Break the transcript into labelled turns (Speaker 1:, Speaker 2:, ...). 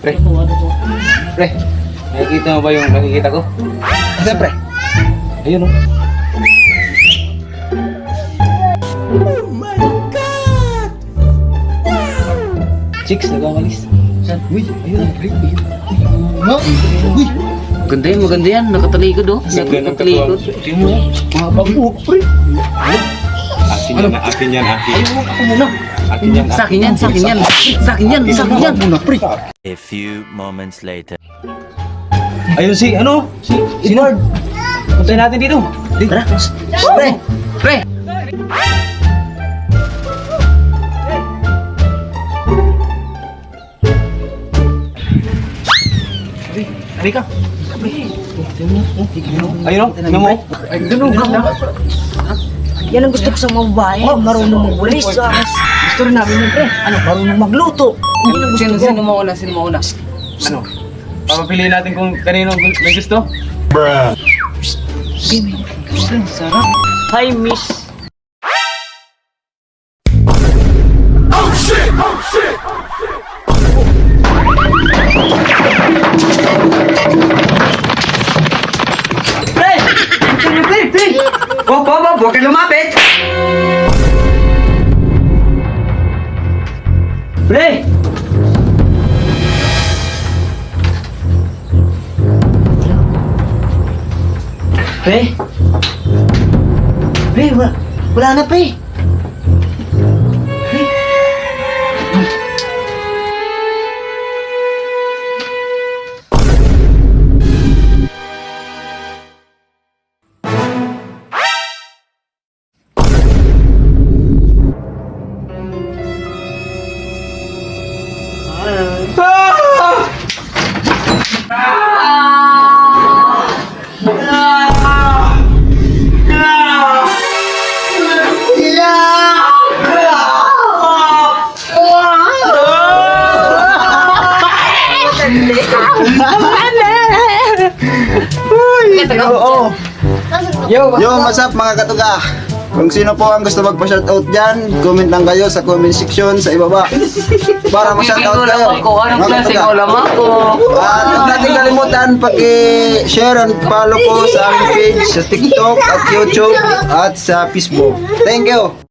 Speaker 1: Pre. Pre. Nakikita mo ba yung nakikita ko?
Speaker 2: Siyempre.
Speaker 1: Ayun, oh. Chicks, nagkakalis.
Speaker 2: Uy, ayun. No? Uy,
Speaker 3: Maganda yan, maganda yan. Nakatalikod oh. Nakatalikod.
Speaker 1: Sino mo?
Speaker 2: mga bago, pre.
Speaker 1: Akin yan, akin yan, akin.
Speaker 2: Ayun, ako muna.
Speaker 1: Akin yan,
Speaker 3: Sa akin yan, sa akin yan. Sa akin yan, sa akin yan.
Speaker 2: Muna, pre.
Speaker 4: A few moments later.
Speaker 1: Ayun si, ano? Si Edward. Puntayin natin dito.
Speaker 3: Tara.
Speaker 2: Pre.
Speaker 3: Pre.
Speaker 1: Hari ka. Ayun, oh. Tingnan mo.
Speaker 2: Ganun ka na.
Speaker 5: Yan ang gusto ko sa mga babae. Marunong magbulis. Gusto rin namin yun, pre. Ano, marunong magluto. Yan ang gusto ko.
Speaker 3: Sino mauna? Sino mauna?
Speaker 1: Ano? Papapiliin natin kung kanino may gusto.
Speaker 5: Sarap. Hi, miss.
Speaker 2: Pre! Pre, pre, pre! Wag ka lumapit! Pre! Pre? Pre, wala na, pre! Oo. Yo, what's up mga katuga? Kung sino po ang gusto magpa-shoutout dyan, comment lang kayo sa comment section sa ibaba. Para ma-shoutout kayo.
Speaker 3: Anong klaseng ulam ako?
Speaker 2: At huwag natin kalimutan pag-share and follow po sa aming page sa TikTok at YouTube at sa Facebook. Thank you!